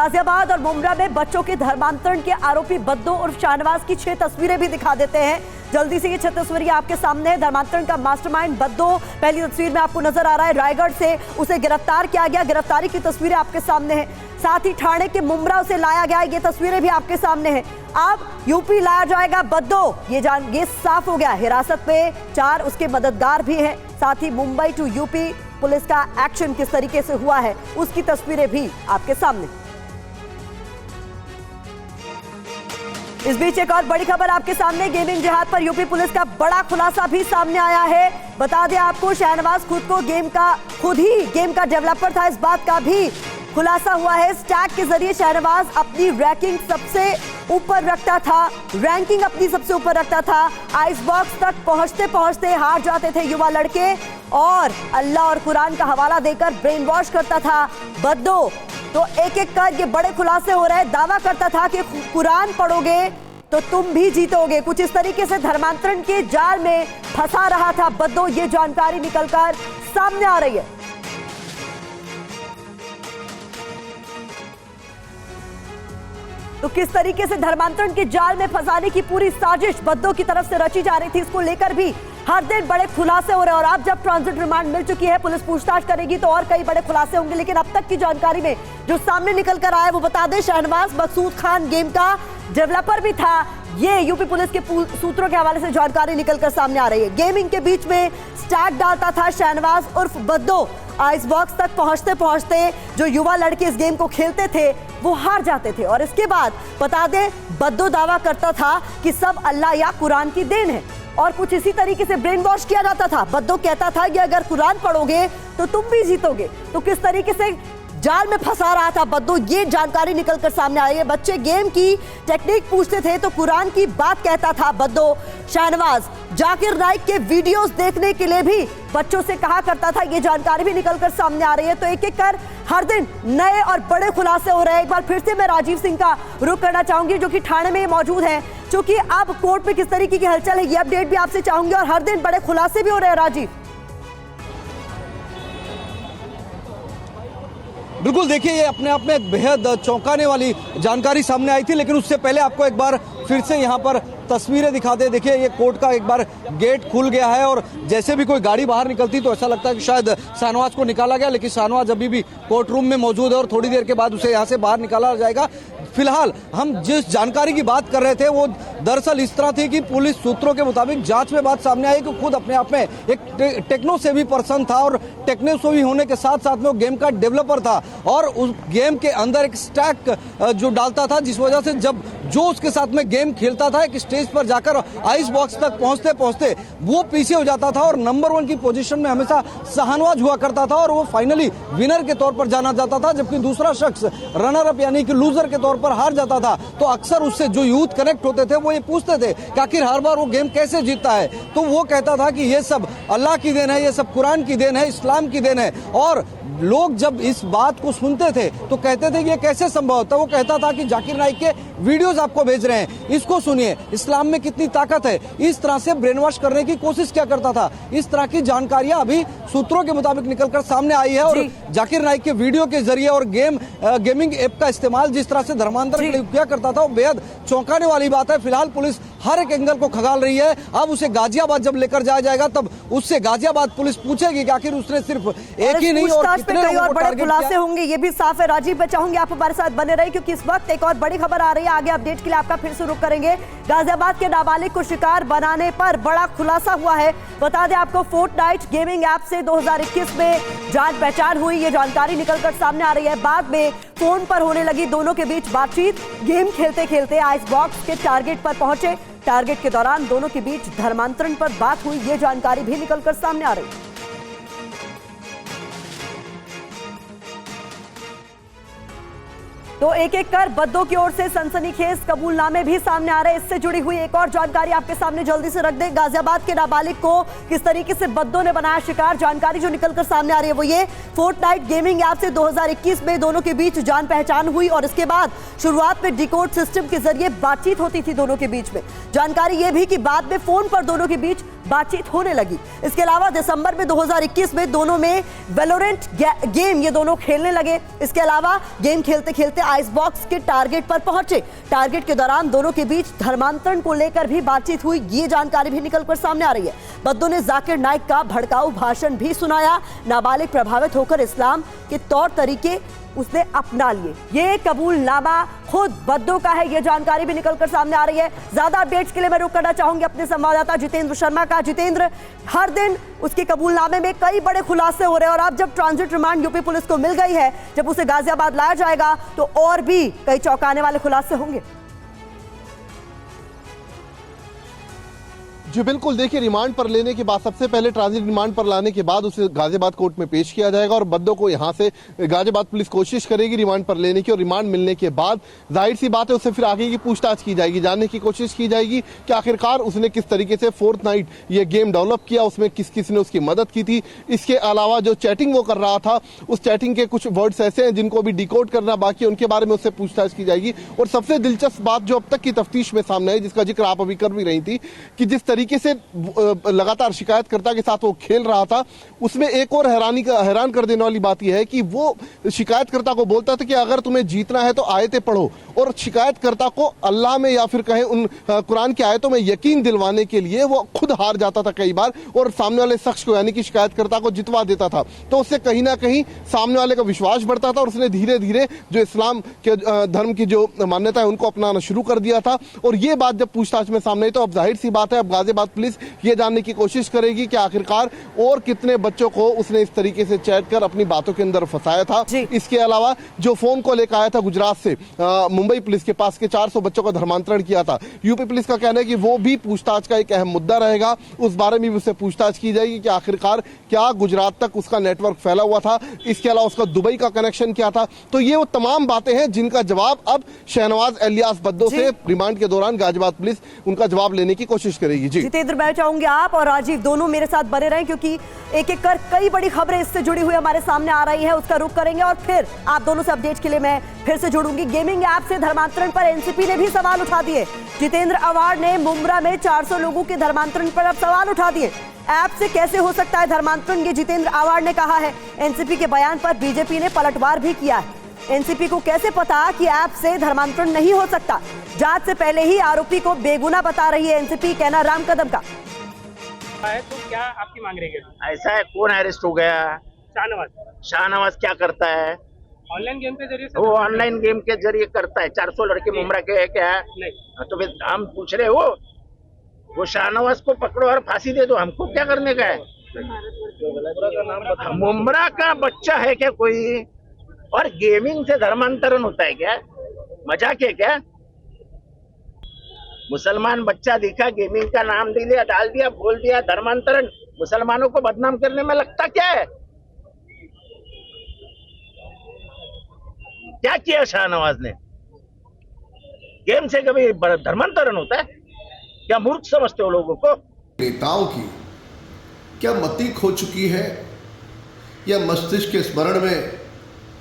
गाजियाबाद और मुमरा में बच्चों के धर्मांतरण के आरोपी बद्दो और शाहनवाज की 6 तस्वीरें भी दिखा देते हैं। जल्दी से ये 6 तस्वीरें आपके सामने है। धर्मांतरण का मास्टरमाइंड बद्दो पहली तस्वीर में आपको नजर आ रहा है। रायगढ़ से उसे गिरफ्तार किया गया, गिरफ्तारी की तस्वीरें आपके सामने है। साथ ही ठाणे के मुमरा से लाया गया, ये तस्वीरें भी आपके सामने है। अब यूपी लाया जाएगा बद्दो, ये साफ हो गया। हिरासत में 4 उसके मददगार भी हैं। साथ ही मुंबई टू यूपी पुलिस का एक्शन किस तरीके से हुआ है उसकी तस्वीरें भी आपके सामने। इस बीच एक और बड़ी खबर आपके सामने, गेमिंग जिहाद पर यूपी पुलिस का बड़ा खुलासा भी सामने आया है। बता दें आपको, शाहनवाज खुद ही गेम का डेवलपर था, इस बात का भी खुलासा हुआ है। स्टैक के जरिए शाहनवाज अपनी रैंकिंग सबसे ऊपर रखता था, रैंकिंग अपनी सबसे ऊपर रखता था। आइस बॉक्स तक पहुंचते पहुंचते हार जाते थे युवा लड़के और अल्लाह और कुरान का हवाला देकर ब्रेन वॉश करता था बद्दो। तो एक एक कर ये बड़े खुलासे हो रहे हैं। दावा करता था कि कुरान पढ़ोगे तो तुम भी जीतोगे। कुछ इस तरीके से धर्मांतरण के जाल में फंसा रहा था बद्दो, ये जानकारी निकलकर सामने आ रही है। तो किस तरीके से धर्मांतरण के जाल में फंसाने की पूरी साजिश बद्दो की तरफ से रची जा रही थी, इसको लेकर भी हर दिन बड़े खुलासे हो रहे हैं। और अब जब ट्रांजिट रिमांड मिल चुकी है, पुलिस पूछताछ करेगी तो और कई बड़े खुलासे होंगे। लेकिन अब तक की जानकारी में जो सामने निकल कर आया वो बता दें, शाहनवाज मकसूद खान गेम का डेवलपर भी था। ये यूपी पुलिस के सूत्रों के हवाले से जानकारी निकलकर सामने आ रही है। गेमिंग के बीच में स्टैक डालता था शाहनवाज उर्फ बद्दो। आइस बॉक्स तक पहुंचते पहुंचते जो युवा लड़के इस गेम को खेलते थे वो हार जाते थे। और इसके बाद बता दें, बद्दो दावा करता था कि सब अल्लाह या कुरान की देन है और कुछ इसी तरीके से ब्रेन वॉश किया जाता था। बद्दो कहता था कि अगर कुरान पढ़ोगे तो तुम भी जीतोगे। तो किस तरीके से जाल में फंसा रहा था बद्दो, ये जानकारी निकलकर सामने आई है। बच्चे गेम की टेक्निक पूछते थे तो कुरान की बात कहता था बद्दो। शाहनवाज जाकिर नाइक के वीडियोस देखने के लिए भी बच्चों से कहा करता था, ये जानकारी भी निकलकर सामने आ रही है। तो एक एक कर हर दिन नए और बड़े खुलासे हो रहे हैं। एक बार फिर से मैं राजीव सिंह का रुख करना चाहूंगी जो कि ठाणे में मौजूद हैं, क्योंकि अब कोर्ट में किस तरीके की हलचल है ये अपडेट भी आपसे चाहूंगी और हर दिन बड़े खुलासे भी हो रहे हैं। राजीव, बिल्कुल, देखिए ये अपने आप में एक बेहद चौंकाने वाली जानकारी सामने आई थी। लेकिन उससे पहले आपको एक बार फिर से यहाँ पर तस्वीरें दिखा दे। देखिए ये कोर्ट का एक बार गेट खुल गया है और जैसे भी कोई गाड़ी बाहर निकलती तो ऐसा लगता है कि शायद शाहनवाज को निकाला गया, लेकिन शाहनवाज अभी भी कोर्ट रूम में मौजूद है और थोड़ी देर के बाद उसे यहाँ से बाहर निकाला जाएगा। फिलहाल हम जिस जानकारी की बात कर रहे थे वो दरअसल इस तरह थी कि पुलिस सूत्रों के मुताबिक जांच में बात सामने आई कि खुद अपने आप में एक टेक्नो सेवी पर्सन था और टेक्नो सेवी होने के साथ साथ में वो गेम का डेवलपर था और उस गेम के अंदर एक स्टैक जो डालता था, जिस वजह से जब जो उसके साथ में गेम खेलता था एक स्टेज पर जाकर आइस बॉक्स तक पहुंचते पहुंचते वो पीछे हो जाता था और नंबर 1 की पोजीशन में हमेशा शाहनवाज हुआ करता था और वो फाइनली विनर के तौर पर जाना जाता था, जबकि दूसरा शख्स रनर अप यानी कि लूजर के तौर पर हार जाता था। तो अक्सर उससे जो यूथ कनेक्ट होते थे वो ये पूछते थे कि आखिर हर बार वो गेम कैसे जीतता है। तो वो कहता था कि ये सब अल्लाह की देन है, ये सब कुरान की देन है, इस्लाम की देन है। और लोग जब इस बात को सुनते थे तो कहते थे कि ये कैसे संभव होता है। वो कहता था कि जाकिर नाइक के वीडियोस आपको भेज रहे हैं, इसको सुनिए, इस्लाम में कितनी ताकत है। इस तरह से ब्रेन वॉश करने की कोशिश क्या करता था। इस तरह की जानकारियां अभी सूत्रों के मुताबिक निकलकर सामने आई है और जाकिर नाइक के वीडियो के जरिए और गेमिंग ऐप का इस्तेमाल जिस तरह से धर्मांतरण किया करता था वो बेहद चौंकाने वाली बात है। फिलहाल पुलिस हर एक एंगल को खंगाल रही है। अब उसे गाजियाबाद जब लेकर जाया जाएगा तब उससे गाजियाबाद पुलिस पूछेगी कि आखिर उसने सिर्फ एक ही नहीं और कितने लोगों को बड़े खुलासे होंगे, ये भी साफ है। राजीव, मैं चाहूंगी आप हमारे साथ बने रहे क्योंकि इस वक्त एक और बड़ी खबर आ रही है। आगे अपडेट के लिए आपका फिर से रुख करेंगे। गाजियाबाद के नाबालिग को शिकार बनाने पर बड़ा खुलासा हुआ है। बता दें आपको, फोर्टनाइट गेमिंग ऐप से 2021 में जान पहचान हुई, ये जानकारी निकलकर सामने आ रही है। बाद में फोन पर होने लगी दोनों के बीच बातचीत। गेम खेलते खेलते आइस बॉक्स के टारगेट पर पहुंचे। टारगेट के दौरान दोनों के बीच धर्मांतरण पर बात हुई, ये जानकारी भी निकलकर सामने आ रही है। तो एक एक कर बद्दो की ओर से सनसनीखेज कबूलनामे भी सामने आ रहे हैं। इससे जुड़ी हुई एक और जानकारी आपके सामने जल्दी से रख दें। गाजियाबाद के नाबालिग को किस तरीके से बद्दो ने बनाया शिकार, जानकारी जो निकलकर सामने आ रही है वो ये, फोर्टनाइट गेमिंग ऐप से 2021 में दोनों के बीच जान पहचान हुई और इसके बाद शुरुआत में डिकोड सिस्टम के जरिए बातचीत होती थी दोनों के बीच में। जानकारी ये भी कि बाद में फोन पर दोनों के बीच बातचीत होने लगी। इसके अलावा दिसंबर में 2021 में दोनों में वैलोरेंट गेम ये दोनों खेलने लगे। इसके अलावा गेम खेलते खेलते आइस बॉक्स के टारगेट पर पहुंचे। टारगेट के दौरान दोनों के बीच धर्मांतरण को लेकर भी बातचीत हुई, ये जानकारी भी निकलकर सामने आ रही है। बद्दो ने जाकिर नाइक का भड़काऊ भाषण भी सुनाया। नाबालिग प्रभावित होकर इस्लाम के तौर तरीके उसने अपना लिए। ये कबूलनामा खुद बद्दो का है, ये जानकारी भी निकलकर सामने आ रही है। ज्यादा अपडेट्स के लिए मैं रुक करना चाहूंगी अपने संवाददाता जितेंद्र शर्मा का। जितेंद्र, हर दिन उसके कबूलनामे में कई बड़े खुलासे हो रहे हैं और अब जब ट्रांजिट रिमांड यूपी पुलिस को मिल गई है, जब उसे गाजियाबाद लाया जाएगा तो और भी कई चौंकाने वाले खुलासे होंगे। जी बिल्कुल, देखिए रिमांड पर लेने के बाद सबसे पहले ट्रांजिट रिमांड पर लाने के बाद उसे गाजियाबाद कोर्ट में पेश किया जाएगा और बद्दो को यहां से गाजियाबाद पुलिस कोशिश करेगी रिमांड पर लेने की। और रिमांड मिलने के बाद जाहिर सी बात है उससे फिर आगे की पूछताछ की जाएगी, जानने की कोशिश की जाएगी कि आखिरकार उसने किस तरीके से फोर्थ नाइट ये गेम डेवलप किया, उसमें किस किस ने उसकी मदद की थी। इसके अलावा जो चैटिंग वो कर रहा था, उस चैटिंग के कुछ वर्ड्स ऐसे हैं जिनको भी डिकोड करना बाकी है, उनके बारे में उससे पूछताछ की जाएगी। और सबसे दिलचस्प बात जो अब तक की तफ्तीश में सामने आई, जिसका जिक्र आप अभी कर भी रही थी, कि जिस तरीके से लगातार शिकायतकर्ता के साथ वो खेल रहा था, उसमें एक और हैरान कर देने वाली बात यह है कि वो शिकायतकर्ता को बोलता था कि अगर तुम्हें जीतना है तो आयतें पढ़ो, और शिकायतकर्ता को अल्लाह में या फिर कहें उन कुरान की आयतों में यकीन दिलवाने के लिए वो खुद हार जाता था कई बार और सामने वाले शख्स को यानी कि शिकायतकर्ता को जितवा देता था। तो उससे कहीं ना कहीं सामने वाले का विश्वास बढ़ता था और उसने धीरे धीरे जो इस्लाम के धर्म की जो मान्यता है उनको अपनाना शुरू कर दिया था। और ये बात जब पूछताछ में सामने आई तो अब जाहिर सी बात है अब गाजियाबाद पुलिस ये जानने की कोशिश करेगी कि आखिरकार और कितने बच्चों को उसने इस तरीके से चैट कर अपनी बातों के अंदर फंसाया था। इसके अलावा जो फोन को लेकर आया था गुजरात से मुंबई पुलिस के पास के 400 बच्चों का धर्मांतरण किया था, यूपी पुलिस का कहना है कि वो भी पूछताछ का एक अहम मुद्दा रहेगा। उस बारे में भी उससे पूछताछ की जाएगी कि आखिरकार क्या गुजरात तक उसका नेटवर्क फैला हुआ था, इसके अलावा उसका दुबई का कनेक्शन क्या था। तो ये वो तमाम बातें हैं जिनका जवाब अब शहनवाज इलियास बद्दो से रिमांड के दौरान गाजियाबाद पुलिस उनका जवाब लेने की कोशिश करेगी। जी जितेंद्र, मैं चाहूंगी आप और राजीव दोनों मेरे साथ बने रहें क्योंकि एक एक कर कई बड़ी खबरें इससे जुड़ी हुई हमारे सामने आ रही है, उसका रुख करेंगे और फिर आप दोनों से अपडेट के लिए मैं फिर से जुड़ूंगी। गेमिंग ऐप से धर्मांतरण पर एनसीपी ने भी सवाल उठा दिए। जितेंद्र अवार्ड ने मुंब्रा में 400 लोगों के धर्मांतरण पर अब सवाल उठा दिए। ऐप से कैसे हो सकता है धर्मांतरण, ये जितेंद्र अवार्ड ने कहा है। एनसीपी के बयान पर बीजेपी ने पलटवार भी किया है। एनसीपी को कैसे पता कि ऐप से धर्मांतरण नहीं हो सकता? जांच से पहले ही आरोपी को बेगुनाह बता रही है एनसीपी, कहना राम कदम का है। तो क्या आपकी मांग रही है? ऐसा है, कौन अरेस्ट हो गया? शाहनवाज क्या करता है? ऑनलाइन गेम के जरिए से वो ऑनलाइन गेम के जरिए करता है। 400 लड़के मुमरा के है क्या? नहीं। तो फिर हम पूछ रहे हो, वो शाहनवाज को पकड़ो और फांसी दे दो, हमको क्या करने का है? मुमरा का बच्चा है क्या कोई? और गेमिंग से धर्मांतरण होता है क्या? मजाक है क्या? मुसलमान बच्चा दिखा, गेमिंग का नाम दिया, डाल दिया, बोल दिया धर्मांतरण। मुसलमानों को बदनाम करने में लगता क्या है? क्या किया शाहनवाज ने? गेम से कभी धर्मांतरण होता है क्या? मूर्ख समझते हो लोगों को? नेताओं की क्या मति खो चुकी है या मस्तिष्क के स्मरण में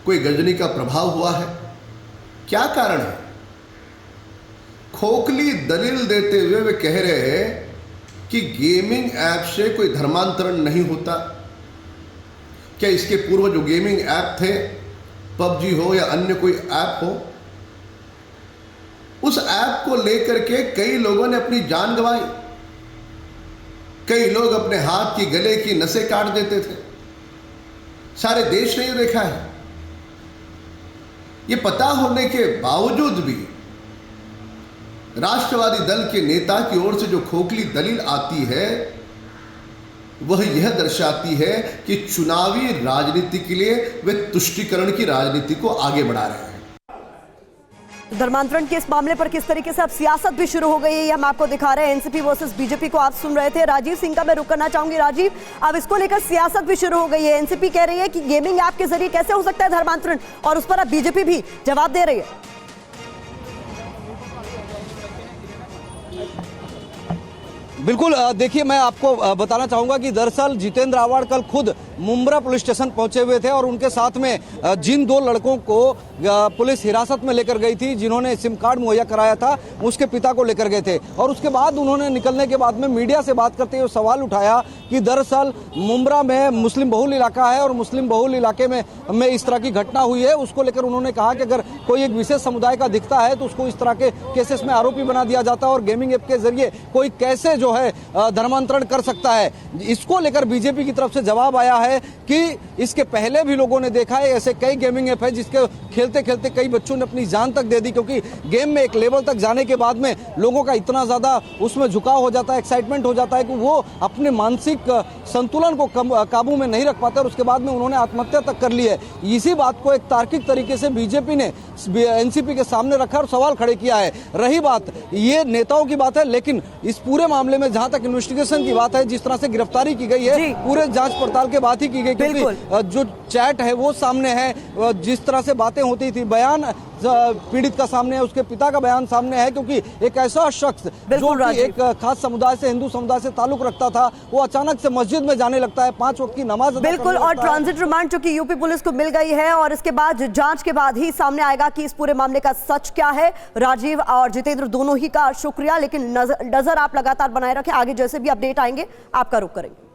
कोई गजनी का प्रभाव हुआ है? क्या कारण है? खोखली दलील देते हुए वे कह रहे हैं कि गेमिंग ऐप से कोई धर्मांतरण नहीं होता। क्या इसके पूर्व जो गेमिंग ऐप थे, पबजी हो या अन्य कोई ऐप हो, उस ऐप को लेकर के कई लोगों ने अपनी जान गंवाई, कई लोग अपने हाथ की गले की नसें काट देते थे। सारे देश ने ये देखा है। ये पता होने के बावजूद भी राष्ट्रवादी दल के नेता की ओर से जो खोखली दलील आती है वह यह दर्शाती है कि चुनावी राजनीति के लिए वे तुष्टीकरण की राजनीति को आगे बढ़ा रहे हैं। धर्मांतरण के इस मामले पर किस तरीके से अब सियासत भी शुरू हो गई है, ये हम आपको दिखा रहे हैं। एनसीपी वर्सेस बीजेपी को आप सुन रहे थे। राजीव सिंह का मैं रुक करना चाहूंगी। राजीव, अब इसको लेकर सियासत भी शुरू हो गई है। एनसीपी कह रही है कि गेमिंग ऐप के जरिए कैसे हो सकता है धर्मांतरण, और उस पर अब बीजेपी भी जवाब दे रही है। बिल्कुल, देखिए मैं आपको बताना चाहूंगा कि दरअसल जितेंद्र अवार्ड कल खुद मुंब्रा पुलिस स्टेशन पहुंचे हुए थे और उनके साथ में जिन 2 लड़कों को पुलिस हिरासत में लेकर गई थी, जिन्होंने सिम कार्ड मुहैया कराया था, उसके पिता को लेकर गए थे। और उसके बाद उन्होंने निकलने के बाद में मीडिया से बात करते हुए सवाल उठाया कि दरअसल मुंब्रा में मुस्लिम बहुल इलाका है और मुस्लिम बहुल इलाके में इस तरह की घटना हुई है। उसको लेकर उन्होंने कहा कि अगर कोई एक विशेष समुदाय का दिखता है तो उसको इस तरह के केसेस में आरोपी बना दिया जाता है और गेमिंग ऐप के जरिए कोई कैसे जो है धर्मांतरण कर सकता है। इसको लेकर बीजेपी की तरफ से जवाब आया है कि इसके पहले भी लोगों ने देखा है, ऐसे कई गेमिंग ऐप है जिसके खेलते खेलते कई बच्चों ने अपनी जान तक दे दी, क्योंकि गेम में एक लेवल तक जाने के बाद में लोगों का इतना ज्यादा उसमें झुकाव हो जाता है, एक्साइटमेंट हो जाता है कि वो अपने मानसिक संतुलन को काबू में नहीं रख पाते और उसके बाद में उन्होंने आत्महत्या तक कर ली है। इसी बात को एक तार्किक तरीके से बीजेपी ने एनसीपी के सामने रखा और सवाल खड़े किया है। रही बात ये नेताओं की बात है, लेकिन इस पूरे मामले में जहां तक इन्वेस्टिगेशन की बात है, जिस तरह से गिरफ्तारी की गई है, पूरे जांच पड़ताल के बात ही की गई, क्योंकि जो चैट है वो सामने है, जिस तरह से बातें होती थी, बयान पीड़ित का सामने है, उसके पिता का बयान सामने है, क्योंकि एक ऐसा शख्स जो कि एक खास समुदाय से, हिंदू समुदाय से ताल्लुक रखता था, वो अचानक से मस्जिद में जाने लगता है, 5 वक्त की नमाज। बिल्कुल, और ट्रांजिट रिमांड जो कि यूपी पुलिस को मिल गई है और इसके बाद जांच के बाद ही सामने आएगा कि इस पूरे मामले का सच क्या है। राजीव और जितेंद्र दोनों ही का शुक्रिया, लेकिन नजर आप लगातार बनाए रखें, आगे जैसे भी अपडेट आएंगे आपका रुख करेंगे।